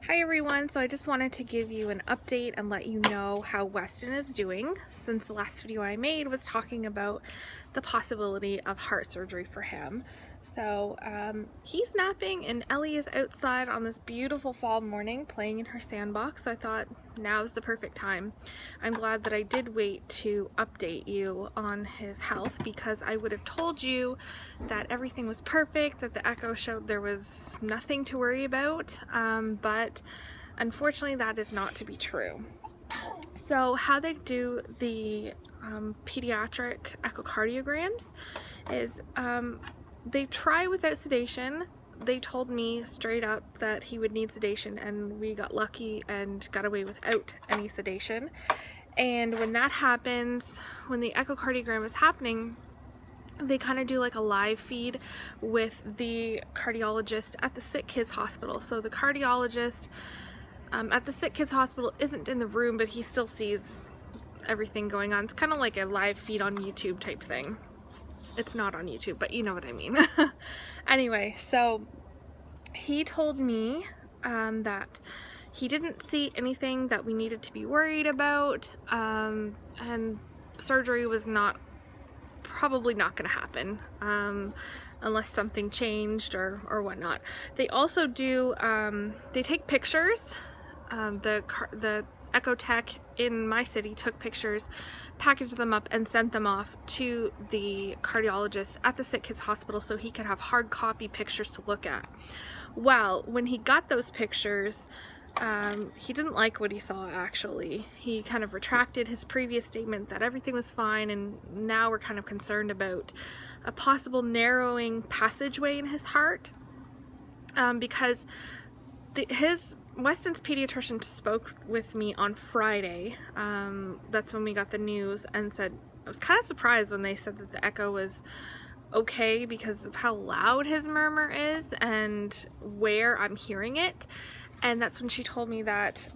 Hi everyone, so I just wanted to give you an update and let you know how Weston is doing, since the last video I made was talking about the possibility of heart surgery for him. So he's napping and Ellie is outside on this beautiful fall morning playing in her sandbox, so I thought now's the perfect time. I'm glad that I did wait to update you on his health, because I would have told you that everything was perfect, that the echo showed there was nothing to worry about, but unfortunately that is not to be true. So how they do the pediatric echocardiograms is they try without sedation. They told me straight up that he would need sedation, and we got lucky and got away without any sedation. And when that happens, when the echocardiogram is happening, they kind of do like a live feed with the cardiologist at the Sick Kids Hospital. So the cardiologist at the Sick Kids Hospital isn't in the room, but he still sees everything going on. It's kind of like a live feed on YouTube type thing. It's not on YouTube, but you know what I mean. Anyway, so he told me that he didn't see anything that we needed to be worried about, and surgery was probably not going to happen unless something changed or whatnot. They also do, they take pictures. The Echo Tech in my city took pictures, packaged them up, and sent them off to the cardiologist at the Sick Kids Hospital so he could have hard copy pictures to look at. Well, when he got those pictures, he didn't like what he saw, actually. He kind of retracted his previous statement that everything was fine, and now we're kind of concerned about a possible narrowing passageway in his heart, because Weston's pediatrician spoke with me on Friday. That's when we got the news, and said, I was kind of surprised when they said that the echo was okay because of how loud his murmur is and where I'm hearing it. And that's when she told me that,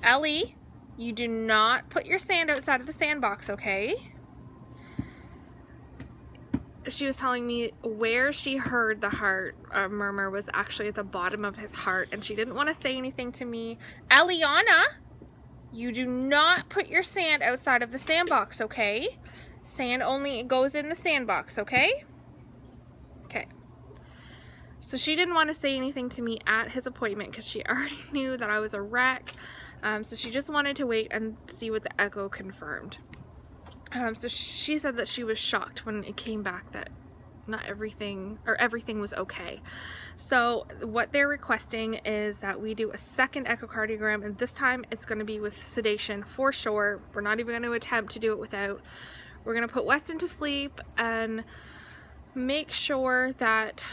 Ellie, you do not put your sand outside of the sandbox, okay? She was telling me where she heard the heart murmur was actually at the bottom of his heart, and she didn't want to say anything to me. Eliana, you do not put your sand outside of the sandbox, okay? Sand only goes in the sandbox, okay? Okay. So she didn't want to say anything to me at his appointment because she already knew that I was a wreck. So she just wanted to wait and see what the echo confirmed. So she said that she was shocked when it came back that not everything, or everything was okay. So what they're requesting is that we do a second echocardiogram, and this time it's going to be with sedation for sure. We're not even going to attempt to do it without. We're going to put Weston to sleep and make sure that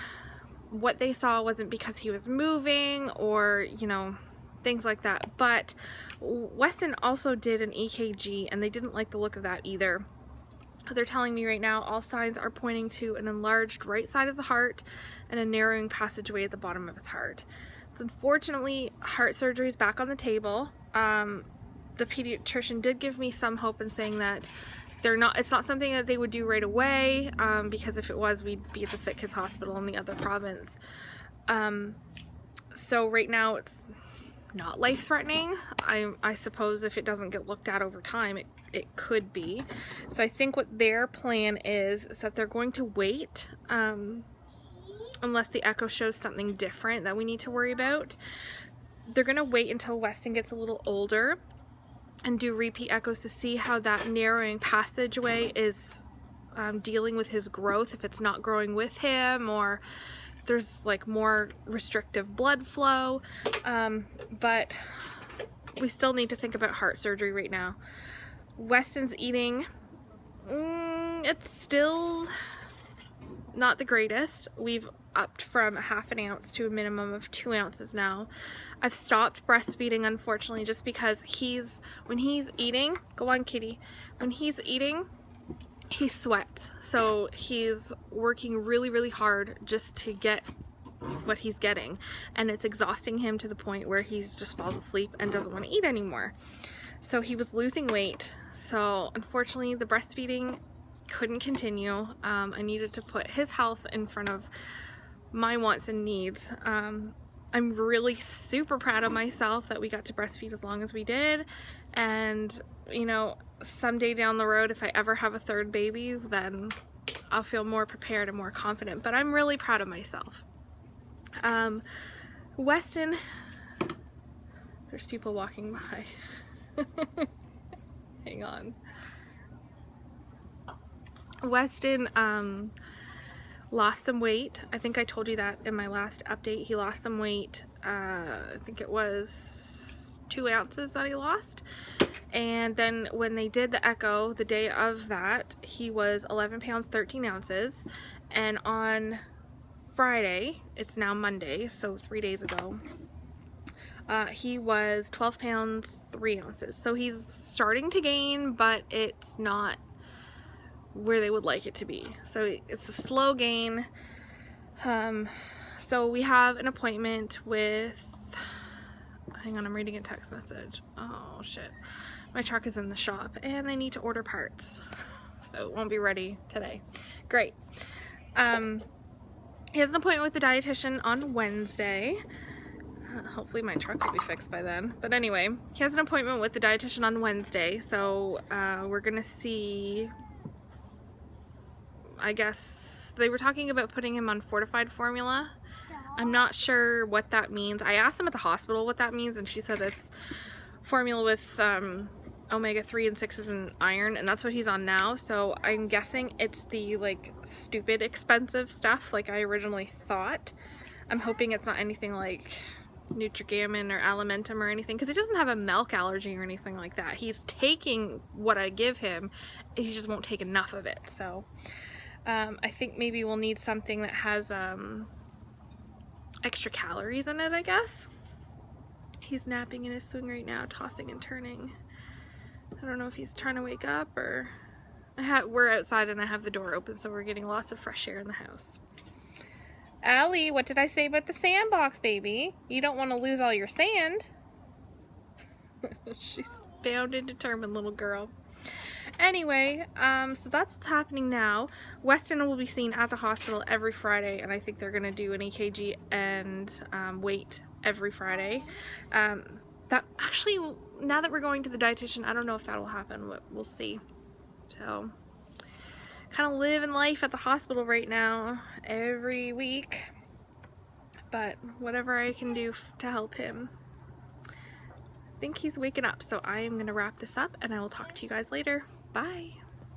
what they saw wasn't because he was moving or, you know, things like that. But Weston also did an EKG, and they didn't like the look of that either. They're telling me right now all signs are pointing to an enlarged right side of the heart and a narrowing passageway at the bottom of his heart. So unfortunately, heart surgery is back on the table. The pediatrician did give me some hope in saying that it's not something that they would do right away, because if it was, we'd be at the Sick Kids Hospital in the other province. So right now it's not life-threatening. I suppose if it doesn't get looked at over time, it could be. So I think what their plan is that they're going to wait, unless the echo shows something different that we need to worry about. They're going to wait until Weston gets a little older and do repeat echoes to see how that narrowing passageway is dealing with his growth, if it's not growing with him, or there's like more restrictive blood flow. But we still need to think about heart surgery right now. Weston's eating, it's still not the greatest. We've upped from 1/2 ounce to a minimum of 2 ounces now. I've stopped breastfeeding, unfortunately, just because when he's eating, go on kitty, when he's eating, he sweats. So he's working really, really hard just to get what he's getting, and it's exhausting him to the point where he just falls asleep and doesn't want to eat anymore. So he was losing weight. So unfortunately, the breastfeeding couldn't continue. I needed to put his health in front of my wants and needs. I'm really super proud of myself that we got to breastfeed as long as we did. And, you know, someday down the road, if I ever have a third baby, then I'll feel more prepared and more confident. But I'm really proud of myself. Weston, there's people walking by. Hang on. Weston, lost some weight. I think I told you that in my last update. He lost some weight. I think it was 2 ounces that he lost. And then when they did the echo, the day of that, he was 11 pounds, 13 ounces. And on Friday, it's now Monday, so 3 days ago, he was 12 pounds, 3 ounces. So he's starting to gain, but it's not where they would like it to be. So it's a slow gain. So we have an appointment with, hang on, I'm reading a text message. Oh shit. My truck is in the shop and they need to order parts. So it won't be ready today. Great. He has an appointment with the dietitian on Wednesday. Hopefully my truck will be fixed by then. But anyway, he has an appointment with the dietitian on Wednesday. So we're gonna see, I guess they were talking about putting him on fortified formula. I'm not sure what that means. I asked him at the hospital what that means, and she said it's formula with omega-3 and 6s and iron, and that's what he's on now. So I'm guessing it's the like stupid expensive stuff like I originally thought. I'm hoping it's not anything like Nutrigamin or Alimentum or anything, because he doesn't have a milk allergy or anything like that. He's taking what I give him, he just won't take enough of it. So I think maybe we'll need something that has extra calories in it, I guess. He's napping in his swing right now, tossing and turning. I don't know if he's trying to wake up or... we're outside and I have the door open, so we're getting lots of fresh air in the house. Allie, what did I say about the sandbox, baby? You don't want to lose all your sand. She's bound and determined, little girl. Anyway, so that's what's happening now. Weston will be seen at the hospital every Friday, and I think they're going to do an EKG and weight every Friday. That actually, now that we're going to the dietitian, I don't know if that will happen. We'll see. So, kind of living life at the hospital right now every week, but whatever I can do to help him. I think he's waking up, so I am going to wrap this up, and I will talk to you guys later. Bye.